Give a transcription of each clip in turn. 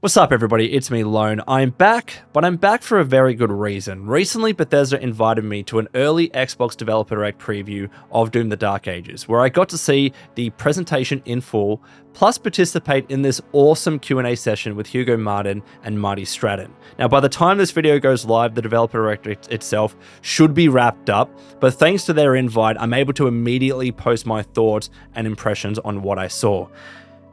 What's up, everybody? It's me, Lone. I'm back, but I'm back for a very good reason. Recently, Bethesda invited me to an early Xbox Developer Direct preview of Doom the Dark Ages, where I got to see the presentation in full, plus participate in this awesome Q&A session with Hugo, Martin, and Marty Stratton. Now, by the time this video goes live, the Developer Direct itself should be wrapped up, but thanks to their invite, I'm able to immediately post my thoughts and impressions on what I saw.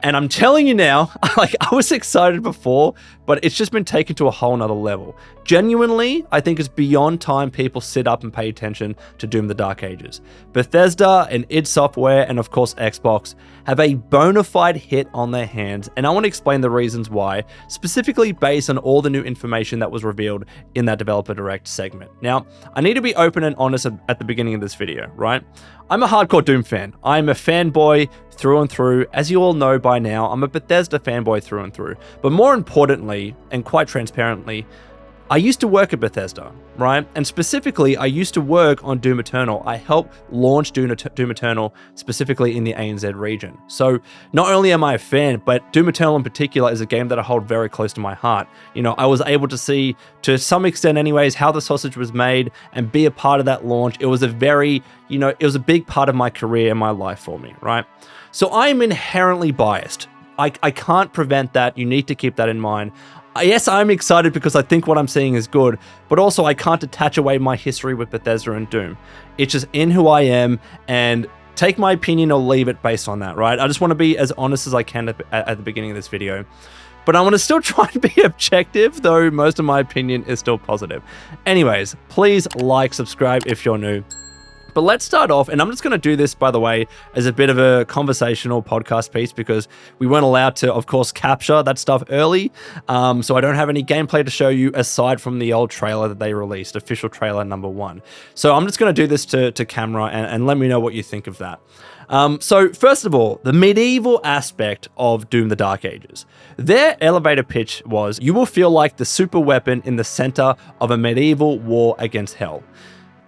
And I'm telling you now, I was excited before, but it's just been taken to a whole nother level. Genuinely, I think it's beyond time people sit up and pay attention to Doom the Dark Ages. Bethesda and id Software, and of course Xbox, have a bona fide hit on their hands, and I want to explain the reasons why, specifically based on all the new information that was revealed in that Developer Direct segment. Now, I need to be open and honest at the beginning of this video, right? I'm a hardcore Doom fan. I'm a fanboy through and through. As you all know by now, I'm a Bethesda fanboy through and through. But more importantly, and quite transparently, I used to work at Bethesda, right? And specifically, I used to work on Doom Eternal. I helped launch Doom Eternal specifically in the ANZ region. So not only am I a fan, but Doom Eternal in particular is a game that I hold very close to my heart. You know, I was able to see, to some extent anyways, how the sausage was made and be a part of that launch. It was a very, it was a big part of my career and my life for me, right? So I am inherently biased. I can't prevent that. You need to keep that in mind. Yes, I'm excited because I think what I'm seeing is good, but also I can't detach away my history with Bethesda and Doom. It's just in who I am, and take my opinion or leave it based on that, right? I just want to be as honest as I can at the beginning of this video. But I want to still try and be objective, though most of my opinion is still positive. Anyways, please like, subscribe if you're new. But let's start off, and I'm just going to do this, by the way, as a bit of a conversational podcast piece because we weren't allowed to, of course, capture that stuff early. So I don't have any gameplay to show you aside from the old trailer that they released, official trailer number 1. So I'm just going to do this to camera and let me know what you think of that. So first of all, the medieval aspect of Doom the Dark Ages. Their elevator pitch was, you will feel like the super weapon in the center of a medieval war against hell.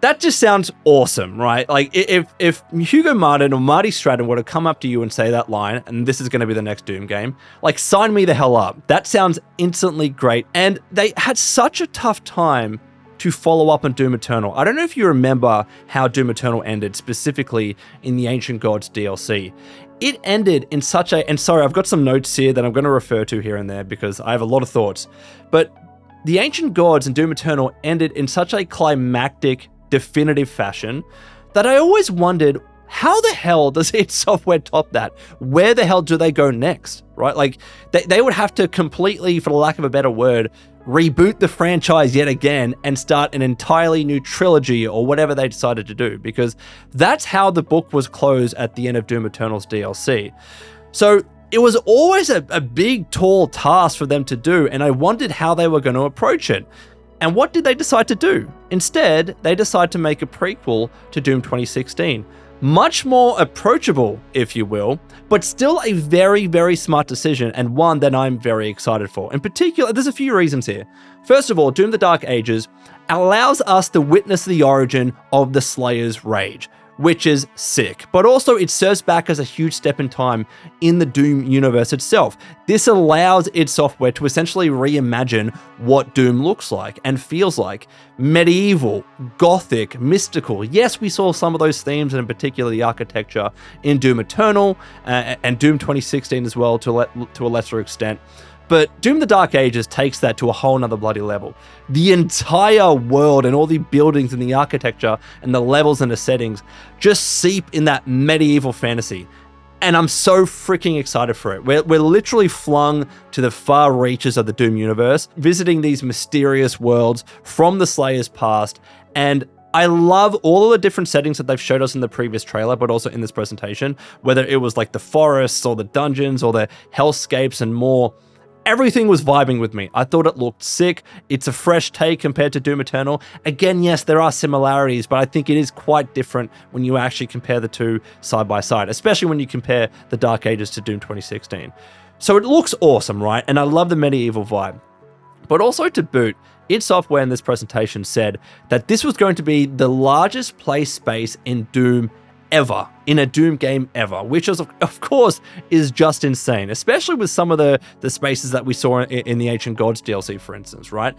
That just sounds awesome, right? Like if Hugo Martin or Marty Stratton were to come up to you and say that line, and this is going to be the next Doom game, like sign me the hell up. That sounds instantly great. And they had such a tough time to follow up on Doom Eternal. I don't know if you remember how Doom Eternal ended, specifically in the Ancient Gods DLC. It ended in such a, and sorry, I've got some notes here that I'm going to refer to here and there because I have a lot of thoughts, but the Ancient Gods and Doom Eternal ended in such a climactic, definitive fashion that I always wondered, how the hell does id Software top that? Where the hell do they go next, right? Like they would have to completely, for the lack of a better word, reboot the franchise yet again and start an entirely new trilogy or whatever they decided to do, because that's how the book was closed at the end of Doom Eternal's DLC. So it was always a big, tall task for them to do, and I wondered how they were going to approach it. And what did they decide to do? Instead, they decided to make a prequel to Doom 2016. Much more approachable, if you will, but still a very, very smart decision, and one that I'm very excited for. In particular, there's a few reasons here. First of all, Doom the Dark Ages allows us to witness the origin of the Slayer's rage, which is sick, but also it serves back as a huge step in time in the Doom universe itself. This allows id Software to essentially reimagine what Doom looks like and feels like. Medieval, gothic, mystical. Yes, we saw some of those themes, and in particular the architecture in Doom Eternal and Doom 2016 as well to a lesser extent. But Doom the Dark Ages takes that to a whole nother bloody level. The entire world and all the buildings and the architecture and the levels and the settings just seep in that medieval fantasy. And I'm so freaking excited for it. We're literally flung to the far reaches of the Doom universe, visiting these mysterious worlds from the Slayer's past. And I love all of the different settings that they've showed us in the previous trailer, but also in this presentation, whether it was like the forests or the dungeons or the hellscapes and more. Everything was vibing with me. I thought it looked sick. It's a fresh take compared to Doom Eternal. Again, yes, there are similarities, but I think it is quite different when you actually compare the two side by side, especially when you compare the Dark Ages to Doom 2016. So it looks awesome, right? And I love the medieval vibe. But also to boot, id Software in this presentation said that this was going to be the largest play space in Doom ever in a Doom game ever, which is of course is just insane, especially with some of the spaces that we saw in the Ancient Gods DLC, for instance, right?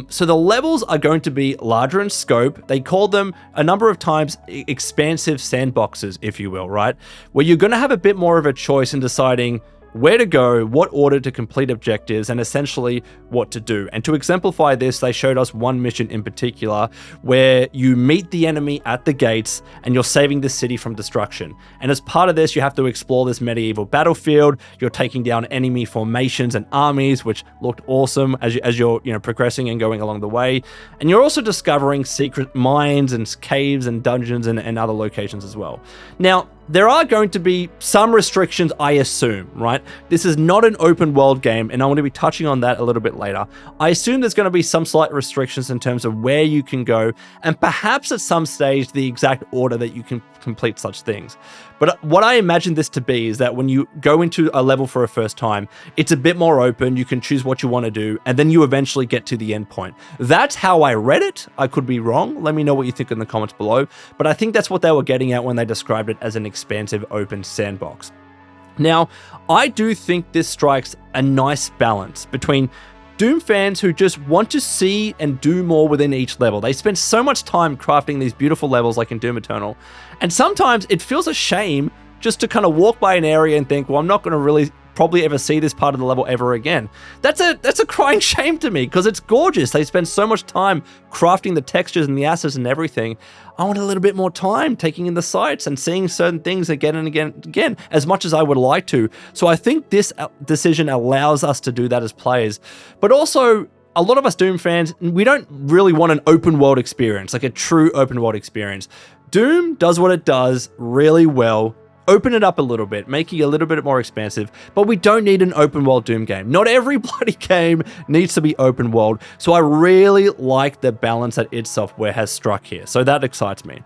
So the levels are going to be larger in scope. They call them a number of times expansive sandboxes, if you will, right? Where you're going to have a bit more of a choice in deciding where to go, what order to complete objectives, and essentially what to do. And to exemplify this, they showed us one mission in particular where you meet the enemy at the gates and you're saving the city from destruction. And as part of this, you have to explore this medieval battlefield. You're taking down enemy formations and armies, which looked awesome as you're progressing and going along the way. And you're also discovering secret mines and caves and dungeons and other locations as well. Now, there are going to be some restrictions, I assume, right? This is not an open world game, and I want to be touching on that a little bit later. I assume there's going to be some slight restrictions in terms of where you can go, and perhaps at some stage the exact order that you can complete such things. But what I imagine this to be is that when you go into a level for a first time, it's a bit more open, you can choose what you want to do, and then you eventually get to the end point. That's how I read it. I could be wrong. Let me know what you think in the comments below. But I think that's what they were getting at when they described it as an expansive open sandbox. Now, I do think this strikes a nice balance between Doom fans who just want to see and do more within each level. They spend so much time crafting these beautiful levels like in Doom Eternal, and sometimes it feels a shame just to kind of walk by an area and think, well, I'm not going to really probably ever see this part of the level ever again. That's a crying shame to me, because it's gorgeous. They spend so much time crafting the textures and the assets and everything. I want a little bit more time taking in the sights and seeing certain things again and again, as much as I would like to. So I think this decision allows us to do that as players. But also, a lot of us Doom fans, we don't really want an open world experience, like a true open world experience. Doom does what it does really well. Open it up a little bit, making it a little bit more expansive, but we don't need an open world Doom game. Not every bloody game needs to be open world, so I really like the balance that id Software has struck here, so that excites me.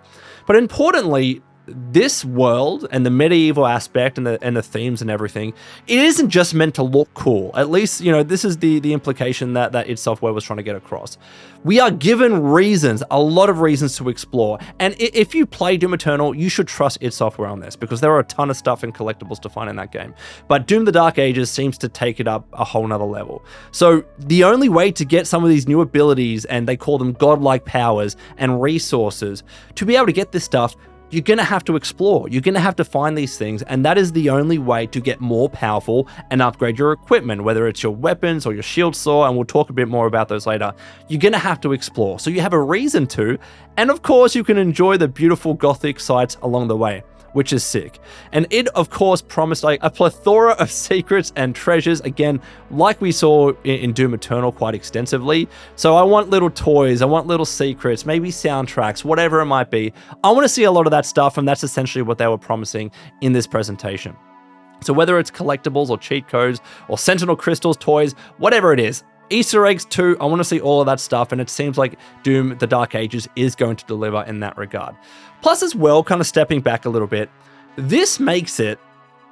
But importantly, this world and the medieval aspect and the themes and everything, it isn't just meant to look cool. At least, this is the implication that id Software was trying to get across. We are given reasons, a lot of reasons to explore. And if you play Doom Eternal, you should trust id Software on this, because there are a ton of stuff and collectibles to find in that game. But Doom the Dark Ages seems to take it up a whole nother level. So the only way to get some of these new abilities, and they call them godlike powers and resources, to be able to get this stuff, you're going to have to explore. You're going to have to find these things, and that is the only way to get more powerful and upgrade your equipment, whether it's your weapons or your shield saw, and we'll talk a bit more about those later. You're going to have to explore, so you have a reason to, and of course you can enjoy the beautiful gothic sights along the way, which is sick. And it, of course, promised like a plethora of secrets and treasures, again, like we saw in Doom Eternal quite extensively. So I want little toys, I want little secrets, maybe soundtracks, whatever it might be. I want to see a lot of that stuff, and that's essentially what they were promising in this presentation. So whether it's collectibles or cheat codes or Sentinel crystals, toys, whatever it is, Easter eggs too, I want to see all of that stuff, and it seems like Doom the Dark Ages is going to deliver in that regard. Plus as well, kind of stepping back a little bit, this makes it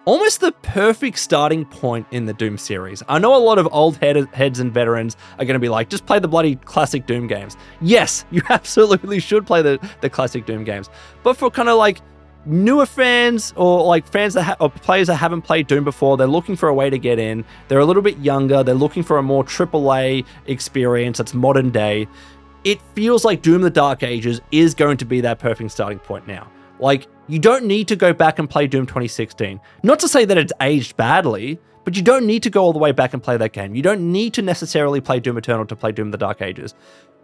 almost the perfect starting point in the Doom series. I know a lot of old heads and veterans are going to be like, just play the bloody classic Doom games. Yes, you absolutely should play the classic Doom games. But for kind of like newer fans, or like fans that or players that haven't played Doom before, they're looking for a way to get in, they're a little bit younger, they're looking for a more AAA experience that's modern day, it feels like Doom the Dark Ages is going to be that perfect starting point now. Like, you don't need to go back and play Doom 2016. Not to say that it's aged badly, but you don't need to go all the way back and play that game. You don't need to necessarily play Doom Eternal to play Doom the Dark Ages.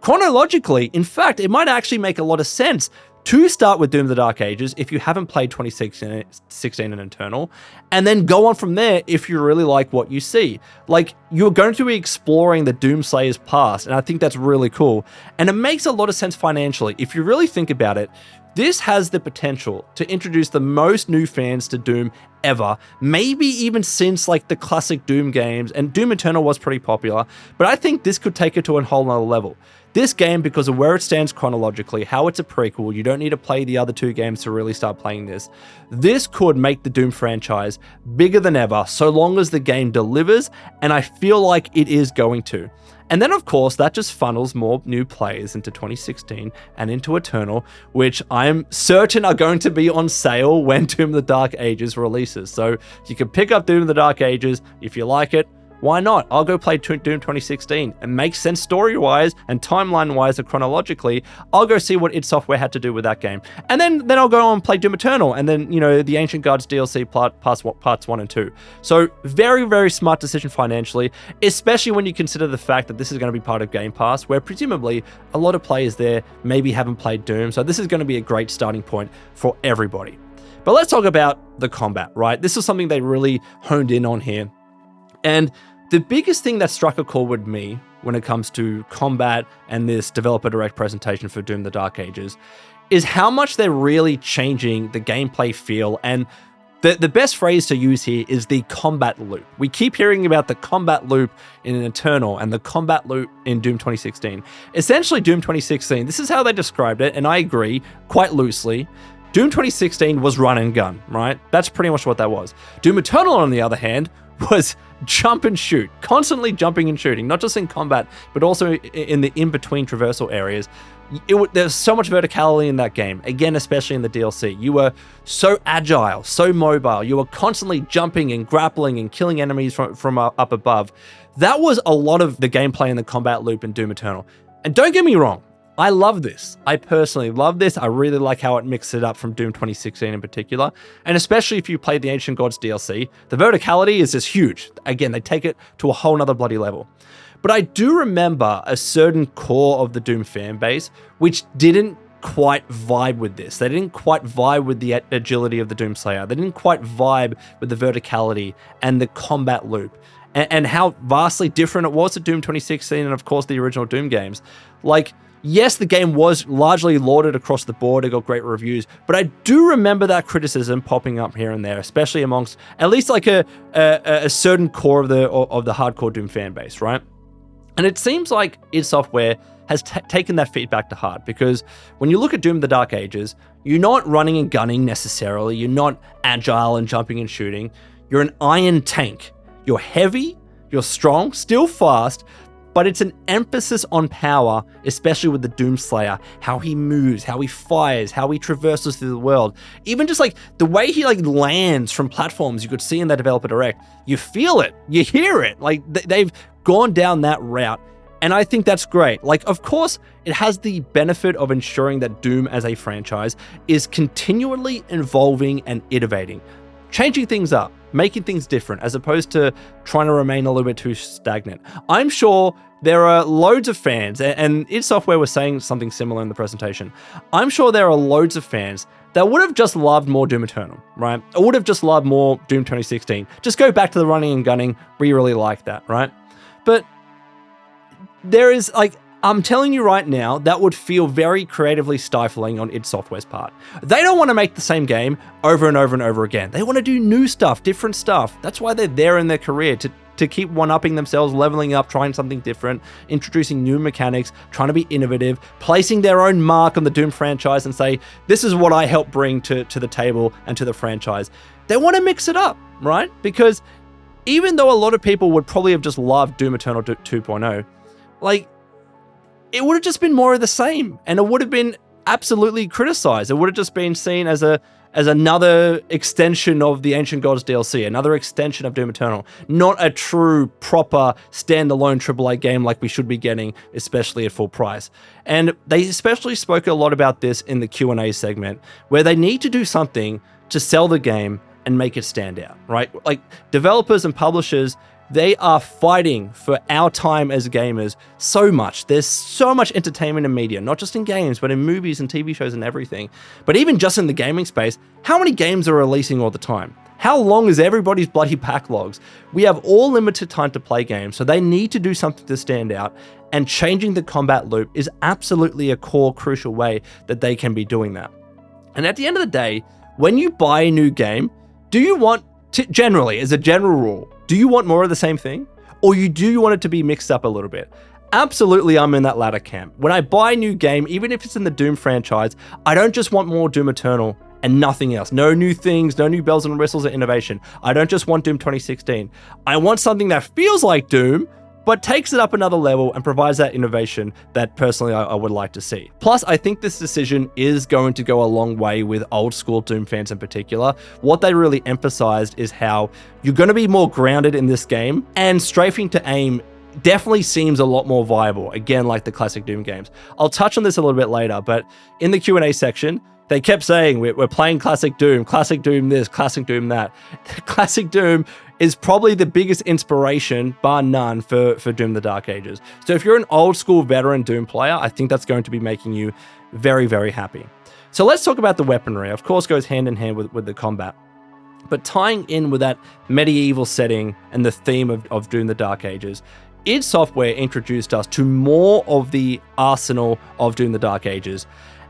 Chronologically, in fact, it might actually make a lot of sense to start with Doom the Dark Ages if you haven't played 2016 and Eternal, and then go on from there if you really like what you see. Like, you're going to be exploring the Doomslayer's past, and I think that's really cool. And it makes a lot of sense financially. If you really think about it, this has the potential to introduce the most new fans to Doom ever, maybe even since like the classic Doom games, and Doom Eternal was pretty popular, but I think this could take it to a whole nother level. This game, because of where it stands chronologically, how it's a prequel, you don't need to play the other two games to really start playing this. This could make the Doom franchise bigger than ever, so long as the game delivers, and I feel like it is going to. And then, of course, that just funnels more new players into 2016 and into Eternal, which I'm certain are going to be on sale when Doom of the Dark Ages releases. So you can pick up Doom of the Dark Ages if you like it. Why not? I'll go play Doom 2016. It makes sense story-wise and timeline-wise and chronologically. I'll go see what id Software had to do with that game. And then I'll go on and play Doom Eternal and then, the Ancient Gods DLC parts 1 and 2. So very, very smart decision financially, especially when you consider the fact that this is going to be part of Game Pass, where presumably a lot of players there maybe haven't played Doom. So this is going to be a great starting point for everybody. But let's talk about the combat, right? This is something they really honed in on here. And the biggest thing that struck a chord with me when it comes to combat and this developer direct presentation for Doom the Dark Ages is how much they're really changing the gameplay feel. And the best phrase to use here is the combat loop. We keep hearing about the combat loop in Eternal and the combat loop in Doom 2016. Essentially, Doom 2016, this is how they described it, and I agree quite loosely. Doom 2016 was run and gun, right? That's pretty much what that was. Doom Eternal, on the other hand, was jump and shoot, constantly jumping and shooting, not just in combat, but also in the in-between traversal areas. There's so much verticality in that game, again, especially in the DLC. You were so agile, so mobile. You were constantly jumping and grappling and killing enemies from up above. That was a lot of the gameplay in the combat loop in Doom Eternal. And don't get me wrong, I love this. I personally love this. I really like how it mixed it up from Doom 2016 in particular. And especially if you play the Ancient Gods DLC, the verticality is just huge. Again, they take it to a whole nother bloody level. But I do remember a certain core of the Doom fan base which didn't quite vibe with this. They didn't quite vibe with the agility of the Doomslayer. They didn't quite vibe with the verticality and the combat loop. And how vastly different it was to Doom 2016 and of course the original Doom games. Like, yes, the game was largely lauded across the board. It got great reviews, but I do remember that criticism popping up here and there, especially amongst at least like a certain core of the hardcore Doom fan base, right? And it seems like id Software has taken that feedback to heart, because when you look at Doom the Dark Ages, you're not running and gunning necessarily. You're not agile and jumping and shooting. You're an iron tank. You're heavy, you're strong, still fast, but it's an emphasis on power, especially with the Doomslayer, how he moves, how he fires, how he traverses through the world. Even just like the way he like lands from platforms, you could see in that developer direct, you feel it, you hear it. Like they've gone down that route. And I think that's great. Like, of course, it has the benefit of ensuring that Doom as a franchise is continually evolving and innovating, changing things up, making things different, as opposed to trying to remain a little bit too stagnant. I'm sure there are loads of fans, and id Software was saying something similar in the presentation. I'm sure there are loads of fans that would have just loved more Doom Eternal, right? Or would have just loved more Doom 2016. Just go back to the running and gunning. We really like that, right? But there is, like, I'm telling you right now, that would feel very creatively stifling on id Software's part. They don't want to make the same game over and over and over again. They want to do new stuff, different stuff. That's why they're there in their career, to keep one-upping themselves, leveling up, trying something different, introducing new mechanics, trying to be innovative, placing their own mark on the Doom franchise and say, this is what I helped bring to the table and to the franchise. They want to mix it up, right? Because even though a lot of people would probably have just loved Doom Eternal 2.0, like, it would have just been more of the same, and it would have been absolutely criticized. It would have just been seen as another extension of the Ancient Gods DLC, another extension of Doom Eternal, not a true, proper, standalone AAA game like we should be getting, especially at full price. And they especially spoke a lot about this in the Q&A segment, where they need to do something to sell the game and make it stand out, right? Like, developers and publishers, they are fighting for our time as gamers so much. There's so much entertainment in media, not just in games, but in movies and TV shows and everything. But even just in the gaming space, how many games are releasing all the time? How long is everybody's bloody backlogs? We have all limited time to play games, so they need to do something to stand out, and changing the combat loop is absolutely a core, crucial way that they can be doing that. And at the end of the day, when you buy a new game, do you want to, generally, as a general rule, do you want more of the same thing? Or do you want it to be mixed up a little bit? Absolutely, I'm in that latter camp. When I buy a new game, even if it's in the Doom franchise, I don't just want more Doom Eternal and nothing else. No new things, no new bells and whistles or innovation. I don't just want Doom 2016. I want something that feels like Doom, but takes it up another level and provides that innovation that personally I would like to see. Plus, I think this decision is going to go a long way with old school Doom fans in particular. What they really emphasized is how you're going to be more grounded in this game, and strafing to aim definitely seems a lot more viable, again, like the classic Doom games. I'll touch on this a little bit later, but in the Q&A section, they kept saying, we're playing classic Doom this, classic Doom that. Classic Doom is probably the biggest inspiration, bar none, for Doom the Dark Ages. So if you're an old school veteran Doom player, I think that's going to be making you very, very happy. So let's talk about the weaponry. Of course, goes hand in hand with the combat. But tying in with that medieval setting and the theme of Doom the Dark Ages, id Software introduced us to more of the arsenal of Doom the Dark Ages,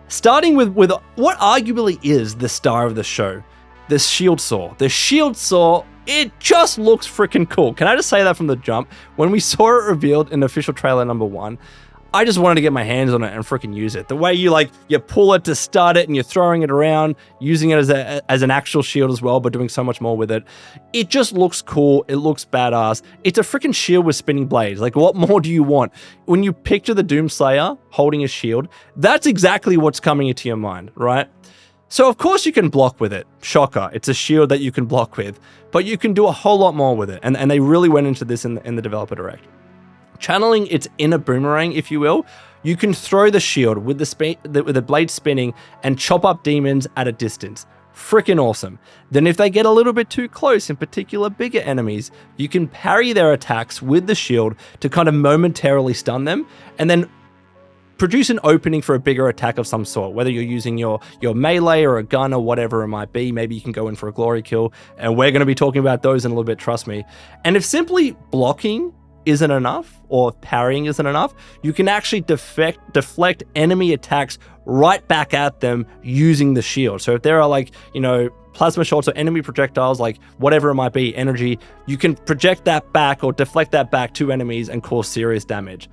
starting with what arguably is the star of the show, the shield saw. The shield saw, it just looks freaking cool. Can I just say that from the jump? When we saw it revealed in official trailer number 1, I just wanted to get my hands on it and freaking use it. The way you pull it to start it and you're throwing it around, using it as an actual shield as well, but doing so much more with it. It just looks cool. It looks badass. It's a freaking shield with spinning blades. Like, what more do you want? When you picture the Doomslayer holding a shield, that's exactly what's coming into your mind, right? So of course you can block with it. Shocker. It's a shield that you can block with, but you can do a whole lot more with it. And they really went into this in the developer direct. Channeling its inner boomerang, if you will, you can throw the shield with the blade spinning and chop up demons at a distance. Freaking awesome. Then if they get a little bit too close, in particular bigger enemies, you can parry their attacks with the shield to kind of momentarily stun them, and then produce an opening for a bigger attack of some sort, whether you're using your melee or a gun or whatever it might be. Maybe you can go in for a glory kill, and we're going to be talking about those in a little bit, trust me. And if simply blocking isn't enough, or parrying isn't enough, you can actually deflect enemy attacks right back at them using the shield. So if there are plasma shots or enemy projectiles, like whatever it might be, energy, you can project that back or deflect that back to enemies and cause serious damage.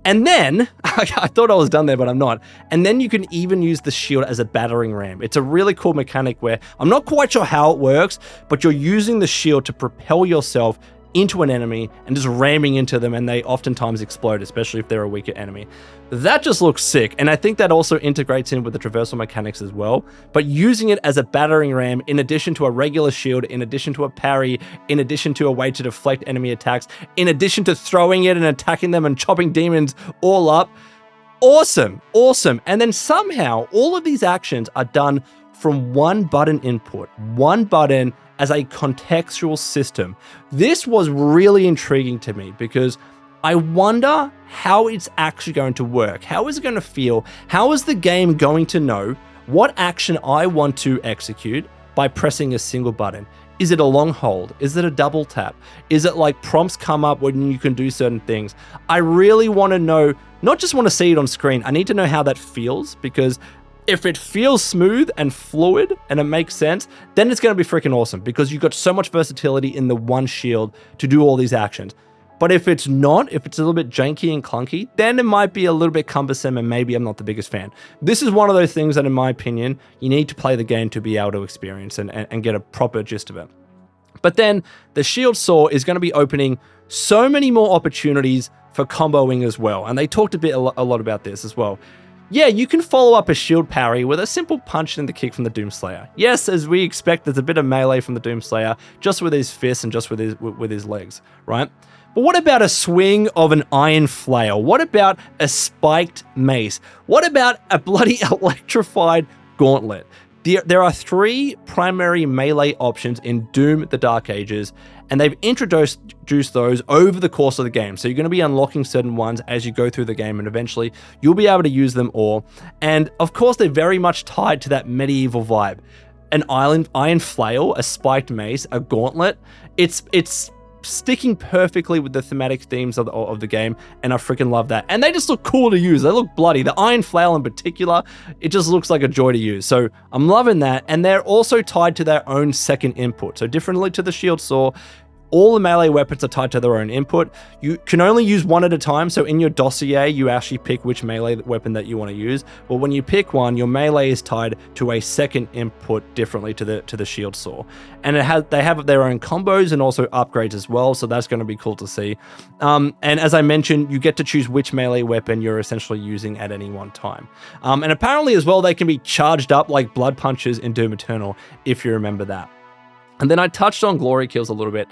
And then, I thought I was done there, but I'm not. And then you can even use the shield as a battering ram. It's a really cool mechanic where I'm not quite sure how it works, but you're using the shield to propel yourself into an enemy and just ramming into them, and they oftentimes explode, especially if they're a weaker enemy. That just looks sick, and I think that also integrates in with the traversal mechanics as well, but using it as a battering ram in addition to a regular shield, in addition to a parry, in addition to a way to deflect enemy attacks, in addition to throwing it and attacking them and chopping demons all up. Awesome. And then somehow all of these actions are done from one button input, one button as a contextual system. This was really intriguing to me because I wonder how it's actually going to work. How is it going to feel? How is the game going to know what action I want to execute by pressing a single button? Is it a long hold? Is it a double tap? Is it like prompts come up when you can do certain things? I really want to know, not just want to see it on screen, I need to know how that feels, because if it feels smooth and fluid and it makes sense, then it's going to be freaking awesome because you've got so much versatility in the one shield to do all these actions. But if it's not, if it's a little bit janky and clunky, then it might be a little bit cumbersome and maybe I'm not the biggest fan. This is one of those things that, in my opinion, you need to play the game to be able to experience and get a proper gist of it. But then the shield saw is going to be opening so many more opportunities for comboing as well. And they talked a lot about this as well. Yeah, you can follow up a shield parry with a simple punch and the kick from the Doomslayer. Yes, as we expect, there's a bit of melee from the Doomslayer, just with his fists and just with his legs, right? But what about a swing of an iron flail? What about a spiked mace? What about a bloody electrified gauntlet? There are 3 primary melee options in Doom the Dark Ages, and they've introduced those over the course of the game. So you're going to be unlocking certain ones as you go through the game, and eventually you'll be able to use them all. And of course, they're very much tied to that medieval vibe. An iron flail, a spiked mace, a gauntlet. It's sticking perfectly with the thematic themes of the game, and I freaking love that. And they just look cool to use. They look bloody. The iron flail in particular, it just looks like a joy to use. So I'm loving that. And they're also tied to their own second input. So differently to the shield saw, All the melee weapons are tied to their own input. You can only use one at a time, so in your dossier, you actually pick which melee weapon that you want to use. But when you pick one, your melee is tied to a second input differently to the shield saw. And they have their own combos and also upgrades as well, so that's going to be cool to see. And as I mentioned, you get to choose which melee weapon you're essentially using at any one time. And apparently as well, they can be charged up like blood punches in Doom Eternal, if you remember that. And then I touched on glory kills a little bit.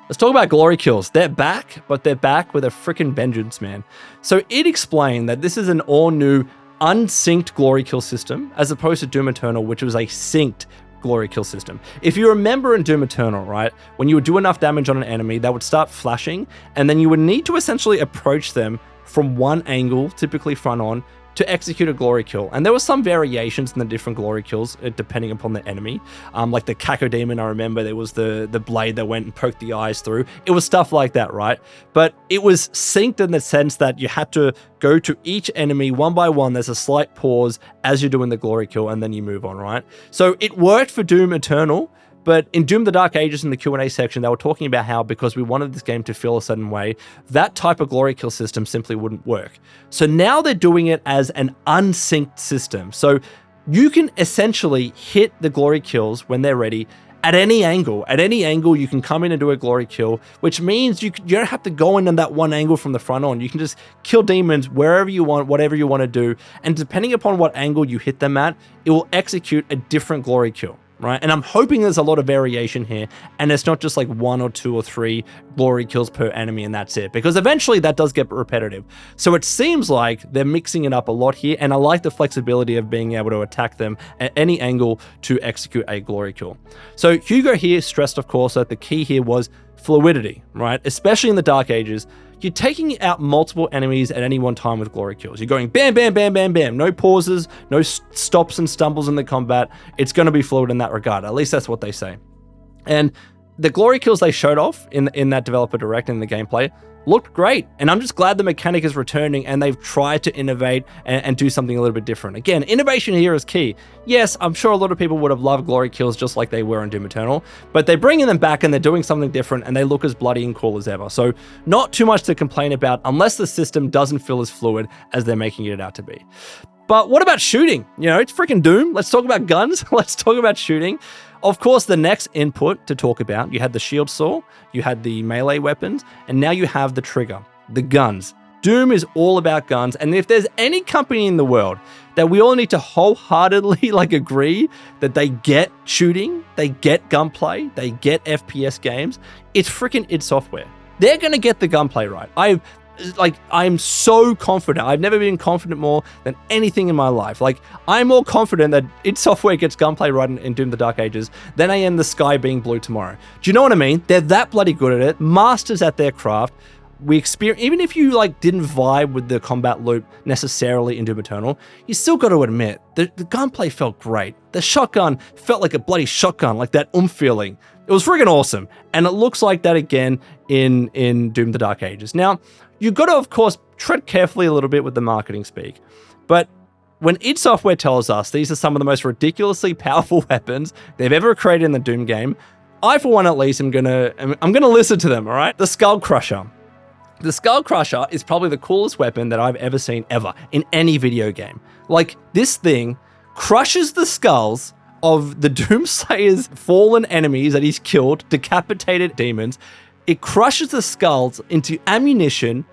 Let's talk about glory kills. They're back, but they're back with a freaking vengeance, man. So it explained that this is an all-new, unsynced glory kill system, as opposed to Doom Eternal, which was a synced glory kill system. If you remember in Doom Eternal, right, when you would do enough damage on an enemy, that would start flashing, and then you would need to essentially approach them from one angle, typically front on, to execute a glory kill. And there were some variations in the different glory kills depending upon the enemy. Like the Cacodemon, I remember there was the blade that went and poked the eyes through. It was stuff like that, right? But it was synced in the sense that you had to go to each enemy one by one. There's a slight pause as you're doing the glory kill, and then you move on, right? So it worked for Doom Eternal. But in Doom the Dark Ages, in the Q&A section, they were talking about how, because we wanted this game to feel a certain way, that type of glory kill system simply wouldn't work. So now they're doing it as an unsynced system. So you can essentially hit the glory kills when they're ready at any angle. At any angle, you can come in and do a glory kill, which means you don't have to go in on that one angle from the front on. You can just kill demons wherever you want, whatever you want to do. And depending upon what angle you hit them at, it will execute a different glory kill. Right? And I'm hoping there's a lot of variation here, and it's not just like 1 or 2 or 3 glory kills per enemy and that's it, because eventually that does get repetitive. So it seems like they're mixing it up a lot here, and I like the flexibility of being able to attack them at any angle to execute a glory kill. So Hugo here stressed, of course, that the key here was fluidity, right? Especially in the Dark Ages. You're taking out multiple enemies at any one time with glory kills. You're going bam, bam, bam, bam, bam. No pauses, no stops and stumbles in the combat. It's going to be fluid in that regard. At least that's what they say. And the glory kills they showed off in that developer direct in the gameplay looked great. And I'm just glad the mechanic is returning and they've tried to innovate and do something a little bit different. Again, innovation here is key. Yes, I'm sure a lot of people would have loved glory kills just like they were in Doom Eternal, but they're bringing them back and they're doing something different and they look as bloody and cool as ever. So not too much to complain about unless the system doesn't feel as fluid as they're making it out to be. But what about shooting? You know, it's freaking Doom. Let's talk about guns. Let's talk about shooting. Of course, the next input to talk about, you had the shield saw, you had the melee weapons, and now you have the trigger, the guns. Doom is all about guns, and if there's any company in the world that we all need to wholeheartedly agree that they get shooting, they get gunplay, they get FPS games, it's freaking id Software. They're going to get the gunplay right. I'm so confident. I've never been confident more than anything in my life. I'm more confident that id Software gets gunplay right in Doom the Dark Ages than I am the sky being blue tomorrow. Do you know what I mean? They're that bloody good at it. Masters at their craft. We experience, even if you didn't vibe with the combat loop necessarily in Doom Eternal, you still got to admit the gunplay felt great. The shotgun felt like a bloody shotgun, like that feeling. It was friggin' awesome, and it looks like that again in Doom the Dark Ages. Now, you've got to, of course, tread carefully a little bit with the marketing speak, but when id Software tells us these are some of the most ridiculously powerful weapons they've ever created in the Doom game, I, for one at least, I'm gonna listen to them. All right, the Skull Crusher. The Skull Crusher is probably the coolest weapon that I've ever seen ever in any video game. This thing crushes the skulls of the Doomslayer's fallen enemies that he's killed, decapitated demons. It crushes the skulls into ammunition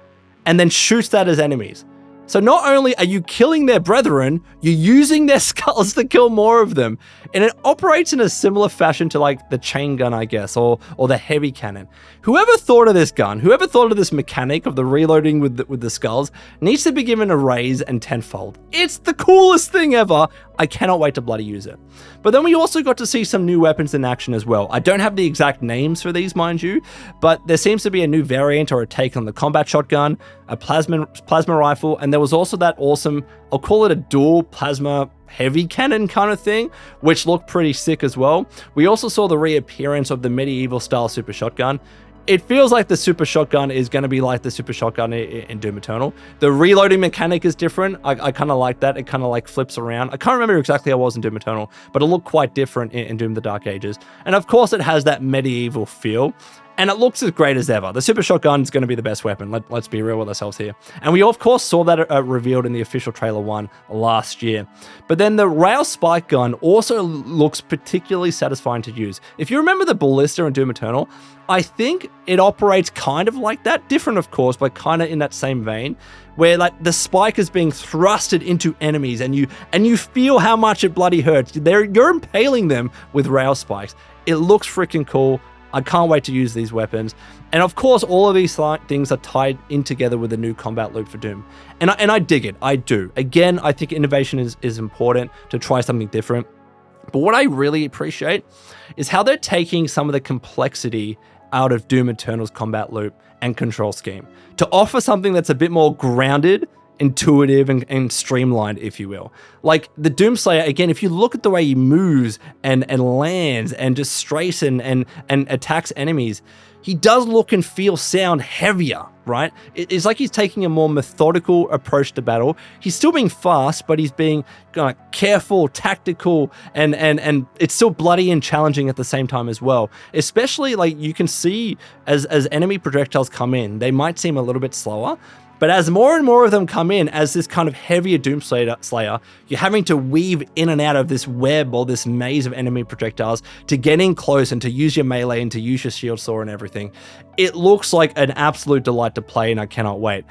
and then shoots that as enemies. So not only are you killing their brethren, you're using their skulls to kill more of them. And it operates in a similar fashion to the chain gun, I guess, or the heavy cannon. Whoever thought of this gun, whoever thought of this mechanic of the reloading with the skulls, needs to be given a raise and tenfold. It's the coolest thing ever. I cannot wait to bloody use it. But then we also got to see some new weapons in action as well. I don't have the exact names for these, mind you, but there seems to be a new variant or a take on the combat shotgun, a plasma rifle, and there was also that awesome, I'll call it a dual plasma heavy cannon kind of thing, which looked pretty sick as well. We also saw the reappearance of the medieval style super shotgun. It feels like the super shotgun is going to be like the super shotgun in Doom Eternal. The reloading mechanic is different. I kind of like that. It kind of flips around. I can't remember exactly how it was in Doom Eternal, but it looked quite different in Doom the Dark Ages. And of course it has that medieval feel. and it looks as great as ever. The super shotgun is going to be the best weapon. Let's be real with ourselves here. And we of course saw that revealed in the official trailer 1 last year. But then the rail spike gun also looks particularly satisfying to use. If you remember the ballista in Doom Eternal, I think it operates kind of like that, different of course, but kind of in that same vein, where like the spike is being thrusted into enemies and you feel how much it bloody hurts. You're impaling them with rail spikes. It looks freaking cool. I can't wait to use these weapons. And of course, all of these things are tied in together with a new combat loop for Doom. And I dig it, I do. Again, I think innovation is important to try something different. But what I really appreciate is how they're taking some of the complexity out of Doom Eternal's combat loop and control scheme to offer something that's a bit more grounded, intuitive, and streamlined, if you will. Like the Doomslayer, again, if you look at the way he moves and lands and just strays and attacks enemies, he does look and sound heavier, right? It's like he's taking a more methodical approach to battle. He's still being fast, but he's being careful, tactical, and it's still bloody and challenging at the same time as well. Especially like you can see as enemy projectiles come in, they might seem a little bit slower, but as more and more of them come in, as this kind of heavier Doomslayer, you're having to weave in and out of this web or this maze of enemy projectiles to get in close and to use your melee and to use your shield saw and everything. It looks like an absolute delight to play, and I cannot wait.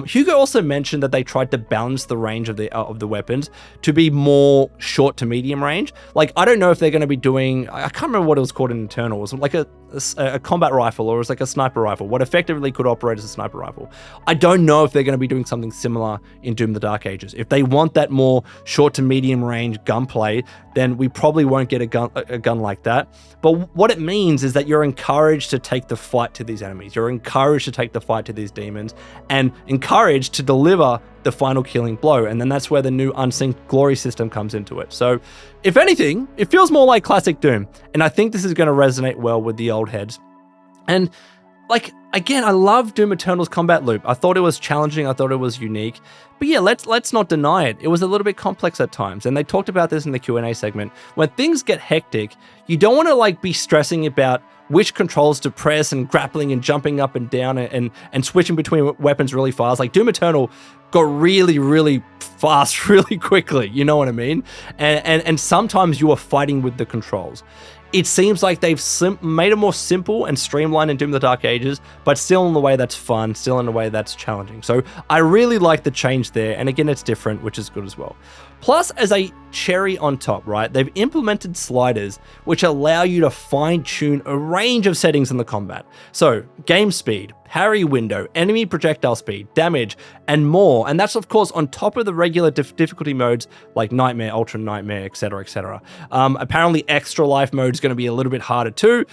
Hugo also mentioned that they tried to balance the range of the weapons to be more short to medium range. Like, I don't know if they're going to be doing, I can't remember what it was called in Eternal. It was like a combat rifle, or it was like a sniper rifle, what effectively could operate as a sniper rifle. I don't know if they're going to be doing something similar in Doom the Dark Ages. If they want that more short to medium range gunplay, then we probably won't get a gun like that. But what it means is that you're encouraged to take the fight to these enemies. You're encouraged to take the fight to these demons and encouraged to deliver the final killing blow. And then that's where the new Unsynced Glory system comes into it. So if anything, it feels more like classic Doom. And I think this is going to resonate well with the old heads. And like, again, I love Doom Eternal's combat loop. I thought it was challenging. I thought it was unique. But yeah, let's not deny it. It was a little bit complex at times. And they talked about this in the Q&A segment. When things get hectic, you don't want to like be stressing about which controls to press and grappling and jumping up and down and switching between weapons really fast. Like Doom Eternal got really, really fast really quickly. You know what I mean? And sometimes you are fighting with the controls. It seems like they've made it more simple and streamlined in Doom the Dark Ages, but still in a way that's fun, still in a way that's challenging. So I really like the change there. And again, it's different, which is good as well. Plus, as a cherry on top, right, they've implemented sliders which allow you to fine-tune a range of settings in the combat. So, game speed, parry window, enemy projectile speed, damage, and more. And that's, of course, on top of the regular difficulty modes like Nightmare, Ultra Nightmare, etc., etc. Apparently, Extra Life mode is going to be a little bit harder too.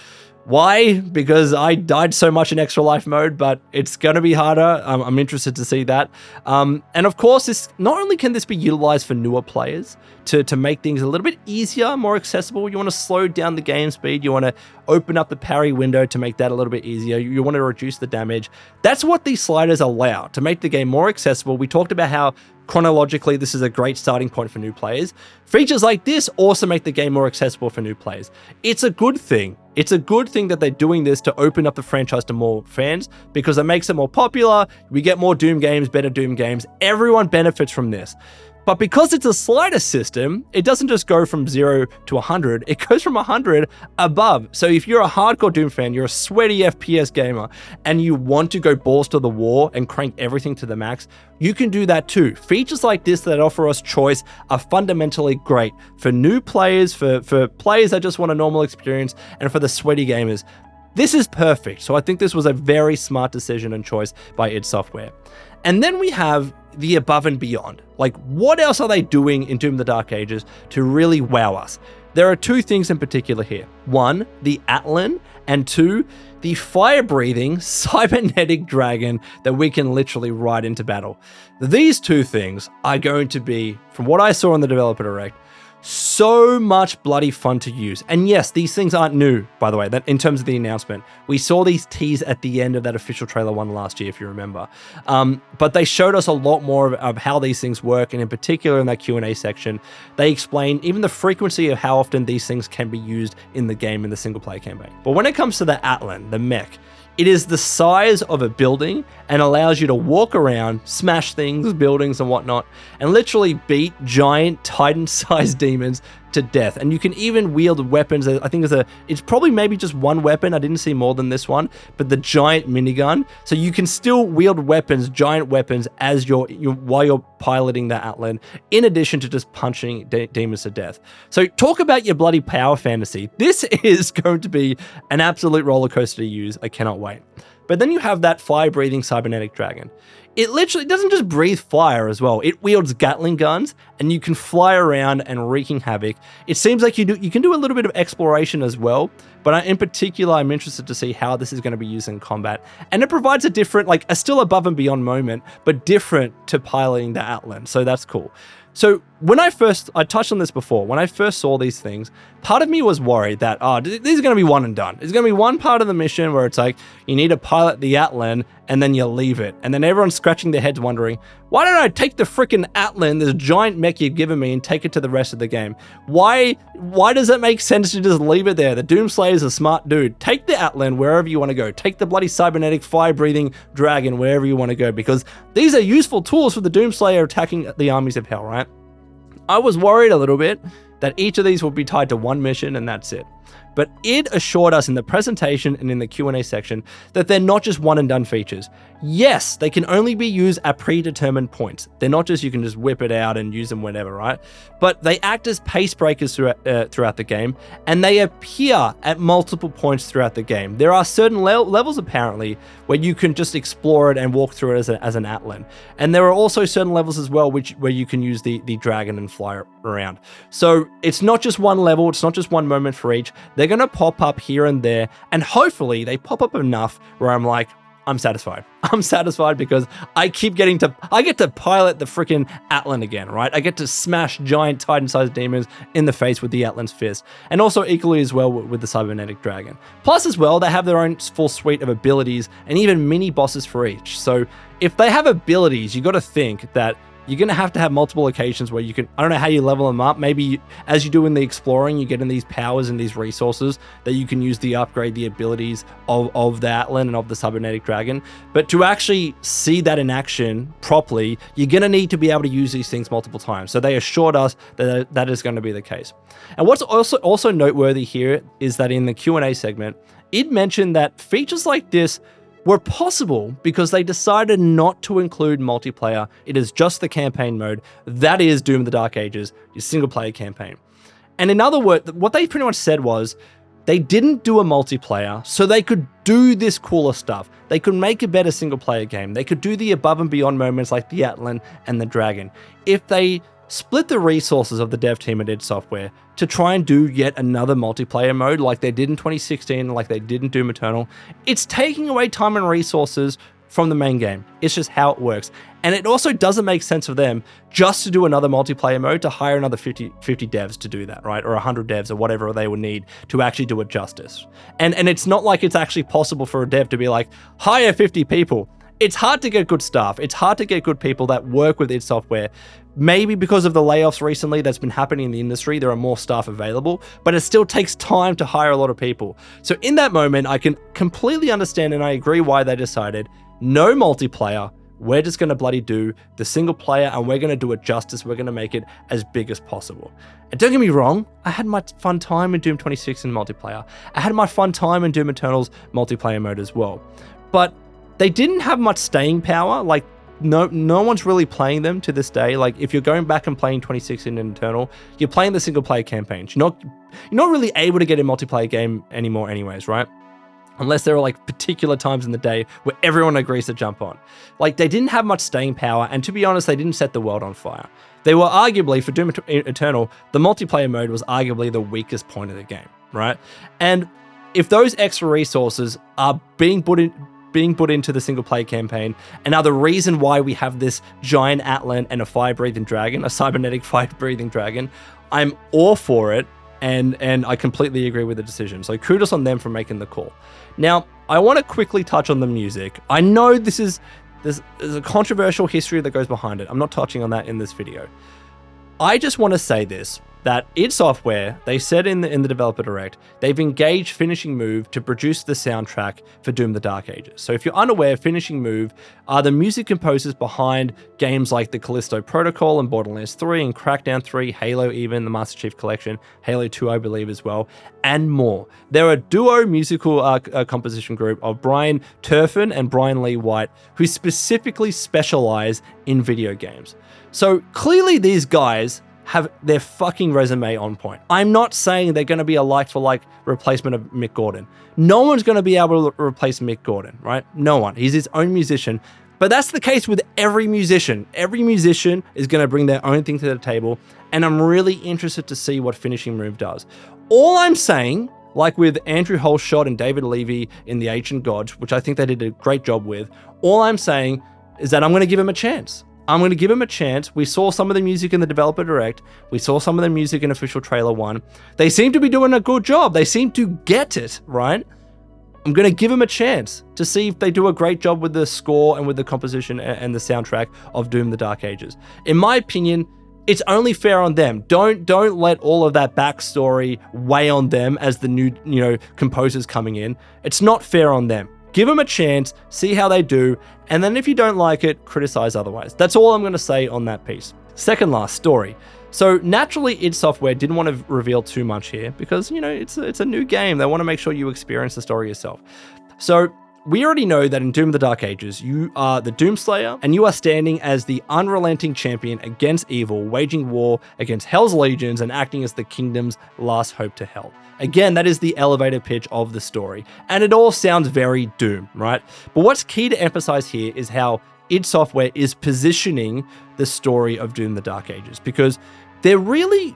Why? Because I died so much in Extra Life mode, but it's going to be harder. I'm interested to see that. And of course, not only can this be utilized for newer players to make things a little bit easier, more accessible. You want to slow down the game speed. You want to open up the parry window to make that a little bit easier. You want to reduce the damage. That's what these sliders allow, to make the game more accessible. We talked about how chronologically, this is a great starting point for new players. Features like this also make the game more accessible for new players. It's a good thing. It's a good thing that they're doing this to open up the franchise to more fans, because it makes it more popular. We get more Doom games, better Doom games. Everyone benefits from this. But because it's a slider system, it doesn't just go from 0 to 100, it goes from 100 above. So if you're a hardcore Doom fan, you're a sweaty FPS gamer, and you want to go balls to the wall and crank everything to the max, you can do that too. Features like this that offer us choice are fundamentally great for new players, for players that just want a normal experience, and for the sweaty gamers. This is perfect. So I think this was a very smart decision and choice by id Software. And then we have the above and beyond. Like, what else are they doing in Doom the Dark Ages to really wow us? There are two things in particular here. One, the Atlan, and two, the fire-breathing cybernetic dragon that we can literally ride into battle. These two things are going to be, from what I saw in the developer direct, So much bloody fun to use. And yes, these things aren't new, by the way, that in terms of the announcement. We saw these teased at the end of that official trailer one last year, if you remember. But they showed us a lot more of how these things work, and in particular in that Q&A section, they explain even the frequency of how often these things can be used in the game in the single-player campaign. But when it comes to the Atlan, the mech, it is the size of a building and allows you to walk around, smash things, buildings and whatnot, and literally beat giant Titan-sized demons to death. And you can even wield weapons. I think it's probably maybe just one weapon. I didn't see more than this one, but the giant minigun. So you can still wield weapons, giant weapons, as while you're piloting the Atlan, in addition to just punching demons to death. So talk about your bloody power fantasy. This is going to be an absolute roller coaster to use. I cannot wait. But then you have that fire-breathing cybernetic dragon. It literally doesn't just breathe fire as well. It wields Gatling guns, and you can fly around and wreaking havoc. It seems like you can do a little bit of exploration as well, but in particular, I'm interested to see how this is going to be used in combat. And it provides a different, like a still above and beyond moment, but different to piloting the Atlan. So that's cool. So when I touched on this before, when I first saw these things, part of me was worried that, these are going to be one and done. It's going to be one part of the mission where it's like, you need to pilot the Atlan and then you leave it. And then everyone's scratching their heads wondering, why don't I take the freaking Atlan, this giant mech you've given me, and take it to the rest of the game? Why does it make sense to just leave it there? The Doomslayer's a smart dude. Take the Atlan wherever you want to go. Take the bloody cybernetic fire-breathing dragon wherever you want to go, because these are useful tools for the Doomslayer attacking the armies of hell, right? I was worried a little bit that each of these would be tied to one mission and that's it. But it assured us in the presentation and in the Q&A section that they're not just one and done features. Yes, they can only be used at predetermined points. They're not just, you can just whip it out and use them whenever, right? But they act as pace breakers throughout the game, and they appear at multiple points throughout the game. There are certain levels apparently where you can just explore it and walk through it as an Atlan. And there are also certain levels as well where you can use the dragon and fly around. So it's not just one level, it's not just one moment for each. They're going to pop up here and there, and hopefully they pop up enough where I'm like, I'm satisfied. I'm satisfied because I get to pilot the freaking Atlan again, right? I get to smash giant Titan-sized demons in the face with the Atlan's fist, and also equally as well with the cybernetic dragon. Plus as well, they have their own full suite of abilities and even mini bosses for each. So if they have abilities, you got to think that you're going to have multiple occasions where you can, I don't know how you level them up. Maybe as you do in the exploring, you get in these powers and these resources that you can use to upgrade the abilities of the Atlan and of the cybernetic dragon. But to actually see that in action properly, you're going to need to be able to use these things multiple times. So they assured us that that is going to be the case. And what's also noteworthy here is that in the Q&A segment, it mentioned that features like this were possible because they decided not to include multiplayer. It is just the campaign mode. That is Doom of the Dark Ages, your single player campaign. And in other words, what they pretty much said was they didn't do a multiplayer so they could do this cooler stuff. They could make a better single player game. They could do the above and beyond moments like the Atlan and the Dragon. If they split the resources of the dev team at id Software to try and do yet another multiplayer mode like they did in 2016, like they did in Doom Eternal, it's taking away time and resources from the main game. It's just how it works. And it also doesn't make sense for them just to do another multiplayer mode to hire another 50 devs to do that, right? Or 100 devs or whatever they would need to actually do it justice. And it's not like it's actually possible for a dev to be like, hire 50 people. It's hard to get good staff. It's hard to get good people that work with id Software. Maybe because of the layoffs recently that's been happening in the industry, there are more staff available, but it still takes time to hire a lot of people. So in that moment, I can completely understand and I agree why they decided no multiplayer. We're just going to bloody do the single player and we're going to do it justice. We're going to make it as big as possible. And don't get me wrong, I had my fun time in Doom 2016 multiplayer. I had my fun time in Doom Eternal's multiplayer mode as well. But they didn't have much staying power. Like no one's really playing them to this day. Like if you're going back and playing 2016 in Eternal, you're playing the single player campaigns. You're not really able to get a multiplayer game anymore anyways, right? Unless there are like particular times in the day where everyone agrees to jump on. Like they didn't have much staying power, and to be honest, they didn't set the world on fire. They were arguably, for Doom Eternal, the multiplayer mode was arguably the weakest point of the game, right? And if those extra resources are being put into the single player campaign and are the reason why we have this giant Atlan and a fire-breathing dragon, a cybernetic fire-breathing dragon, I'm all for it, and I completely agree with the decision. So kudos on them for making the call. Now, I want to quickly touch on the music. I know there's a controversial history that goes behind it. I'm not touching on that in this video. I just want to say this, that id Software, they said in the developer direct, they've engaged Finishing Move to produce the soundtrack for Doom the Dark Ages. So if you're unaware, Finishing Move are the music composers behind games like the Callisto Protocol and Borderlands 3 and Crackdown 3, Halo even, the Master Chief Collection, Halo 2 I believe as well, and more. They're a duo musical composition group of Brian Turfin and Brian Lee White, who specifically specialize in video games. So clearly these guys have their fucking resume on point. I'm not saying they're going to be a like-for-like replacement of Mick Gordon. No one's going to be able to replace Mick Gordon, right? No one. He's his own musician. But that's the case with every musician. Every musician is going to bring their own thing to the table, and I'm really interested to see what Finishing Move does. All I'm saying, like with Andrew Holshot and David Levy in The Ancient Gods, which I think they did a great job with, all I'm saying is that I'm going to give him a chance. I'm going to give him a chance. We saw some of the music in the developer direct. We saw some of the music in official trailer 1. They seem to be doing a good job. They seem to get it, right? I'm going to give them a chance to see if they do a great job with the score and with the composition and the soundtrack of Doom the Dark Ages. In my opinion, it's only fair on them. Don't let all of that backstory weigh on them as the new, composers coming in. It's not fair on them. Give them a chance, see how they do, and then if you don't like it, criticize otherwise. That's all I'm going to say on that piece. Second last, story. So naturally, id Software didn't want to reveal too much here because, it's a new game. They want to make sure you experience the story yourself. So we already know that in Doom the Dark Ages, you are the Doomslayer, and you are standing as the unrelenting champion against evil, waging war against Hell's legions and acting as the kingdom's last hope to Hell. Again, that is the elevator pitch of the story, and it all sounds very Doom, right? But what's key to emphasize here is how id Software is positioning the story of Doom the Dark Ages, because they're really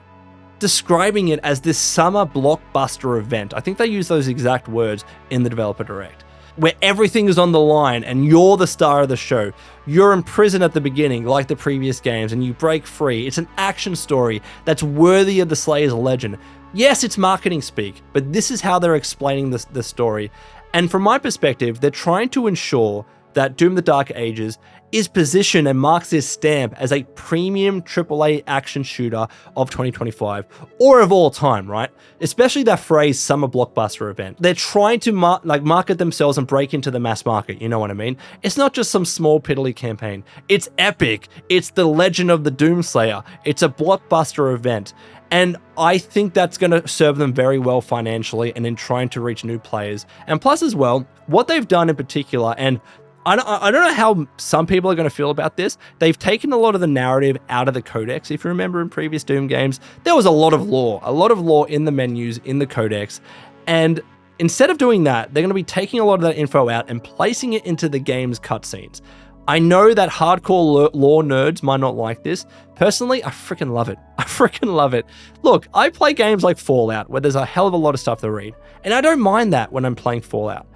describing it as this summer blockbuster event. I think they use those exact words in the developer direct, where everything is on the line and you're the star of the show. You're in prison at the beginning, like the previous games, and you break free. It's an action story that's worthy of the Slayer's legend. Yes, it's marketing speak, but this is how they're explaining the story. And from my perspective, they're trying to ensure that Doom the Dark Ages is positioned and marks its stamp as a premium AAA action shooter of 2025, or of all time, right? Especially that phrase, summer blockbuster event. They're trying to market themselves and break into the mass market, you know what I mean? It's not just some small piddly campaign. It's epic. It's the legend of the Doomslayer. It's a blockbuster event. And I think that's going to serve them very well financially and in trying to reach new players. And plus as well, what they've done in particular, and I don't know how some people are going to feel about this. They've taken a lot of the narrative out of the codex. If you remember in previous Doom games, there was a lot of lore in the menus, in the codex. And instead of doing that, they're going to be taking a lot of that info out and placing it into the game's cutscenes. I know that hardcore lore nerds might not like this. Personally, I freaking love it. I freaking love it. Look, I play games like Fallout where there's a hell of a lot of stuff to read. And I don't mind that when I'm playing Fallout.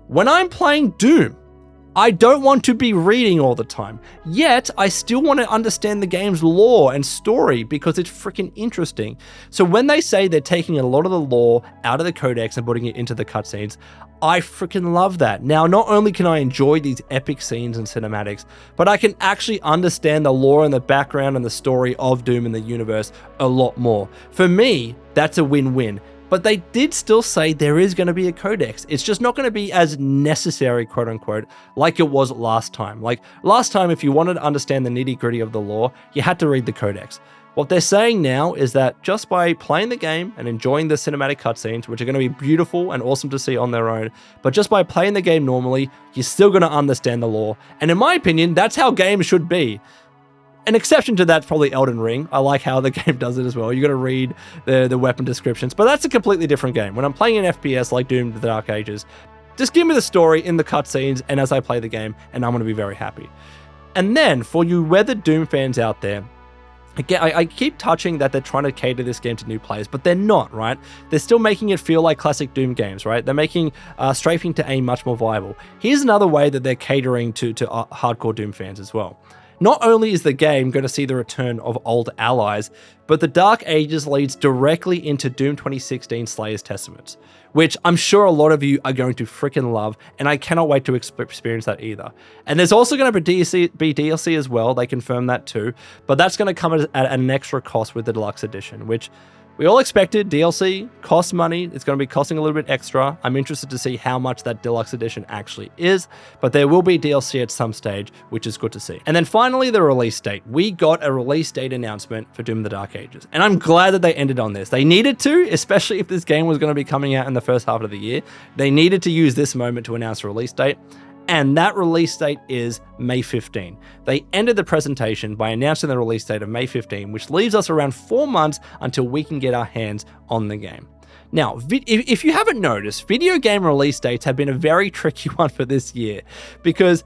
When I'm playing Doom, I don't want to be reading all the time, yet I still want to understand the game's lore and story because it's freaking interesting. So when they say they're taking a lot of the lore out of the codex and putting it into the cutscenes, I freaking love that. Now, not only can I enjoy these epic scenes and cinematics, but I can actually understand the lore and the background and the story of Doom in the universe a lot more. For me, that's a win-win. But they did still say there is going to be a codex. It's just not going to be as necessary, quote unquote, like it was last time. Like last time, if you wanted to understand the nitty gritty of the lore, you had to read the codex. What they're saying now is that just by playing the game and enjoying the cinematic cutscenes, which are going to be beautiful and awesome to see on their own, but just by playing the game normally, you're still going to understand the lore. And in my opinion, that's how games should be. An exception to that's probably Elden Ring. I like how the game does it as well. You got to read the weapon descriptions, but that's a completely different game. When I'm playing an FPS like Doom: The Dark Ages, just give me the story in the cutscenes and as I play the game, and I'm going to be very happy. And then for you weathered Doom fans out there, again, I keep touching that they're trying to cater this game to new players, but they're not, right? They're still making it feel like classic Doom games, right? They're making strafing to aim much more viable. Here's another way that they're catering to hardcore Doom fans as well. Not only is the game going to see the return of old allies, but the Dark Ages leads directly into Doom 2016 Slayer's Testaments, which I'm sure a lot of you are going to freaking love, and I cannot wait to experience that either. And there's also going to be DLC as well, they confirmed that too, but that's going to come at an extra cost with the Deluxe Edition, which we all expected. DLC costs money. It's going to be costing a little bit extra. I'm interested to see how much that Deluxe Edition actually is, but there will be DLC at some stage, which is good to see. And then finally, the release date. We got a release date announcement for Doom the Dark Ages, and I'm glad that they ended on this. They needed to, especially if this game was going to be coming out in the first half of the year. They needed to use this moment to announce a release date. And that release date is May 15. They ended the presentation by announcing the release date of May 15, which leaves us around 4 months until we can get our hands on the game. Now, if you haven't noticed, video game release dates have been a very tricky one for this year because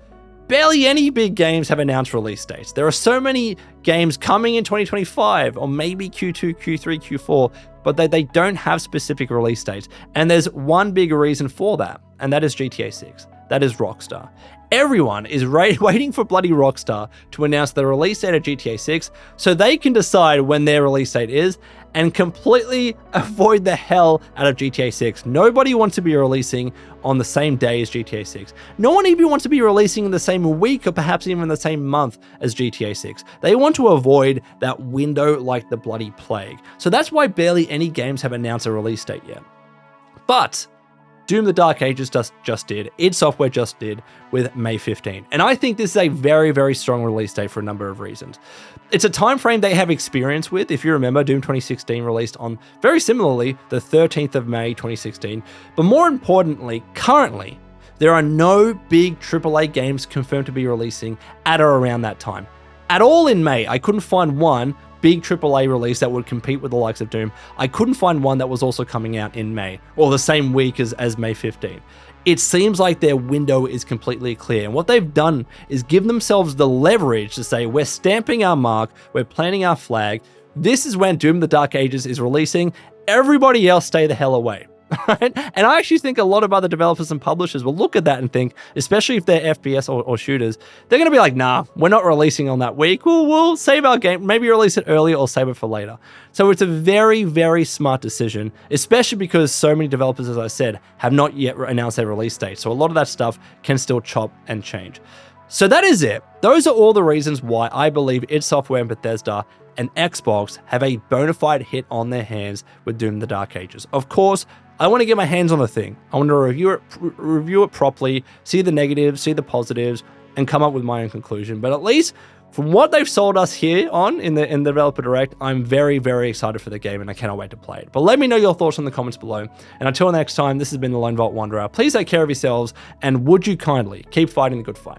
barely any big games have announced release dates. There are so many games coming in 2025 or maybe Q2, Q3, Q4, but they don't have specific release dates. And there's one big reason for that, and that is GTA 6. That is Rockstar. Everyone is waiting for bloody Rockstar to announce the release date of GTA 6 so they can decide when their release date is and completely avoid the hell out of GTA 6. Nobody wants to be releasing on the same day as GTA 6. No one even wants to be releasing in the same week or perhaps even the same month as GTA 6. They want to avoid that window like the bloody plague. So that's why barely any games have announced a release date yet. But Doom the Dark Ages just did. id Software just did with May 15. And I think this is a very, very strong release date for a number of reasons. It's a time frame they have experience with. If you remember, Doom 2016 released on, very similarly, the 13th of May 2016. But more importantly, currently, there are no big AAA games confirmed to be releasing at or around that time. At all in May, I couldn't find one big AAA release that would compete with the likes of Doom. I couldn't find one that was also coming out in May, or the same week as May 15. It seems like their window is completely clear, and what they've done is give themselves the leverage to say, we're stamping our mark, we're planting our flag, this is when Doom the Dark Ages is releasing, everybody else stay the hell away. Right? And I actually think a lot of other developers and publishers will look at that and think, especially if they're FPS or shooters, they're going to be like, nah, we're not releasing on that week. We'll save our game, maybe release it earlier or save it for later. So it's a very, very smart decision, especially because so many developers, as I said, have not yet announced their release date. So a lot of that stuff can still chop and change. So that is it. Those are all the reasons why I believe id Software and Bethesda and Xbox have a bona fide hit on their hands with Doom the Dark Ages. Of course, I want to get my hands on the thing. I want to review it properly, see the negatives, see the positives, and come up with my own conclusion. But at least from what they've sold us here on in the Developer Direct, I'm very, very excited for the game and I cannot wait to play it. But let me know your thoughts in the comments below. And until next time, this has been the Lone Vault Wanderer. Please take care of yourselves and would you kindly keep fighting the good fight.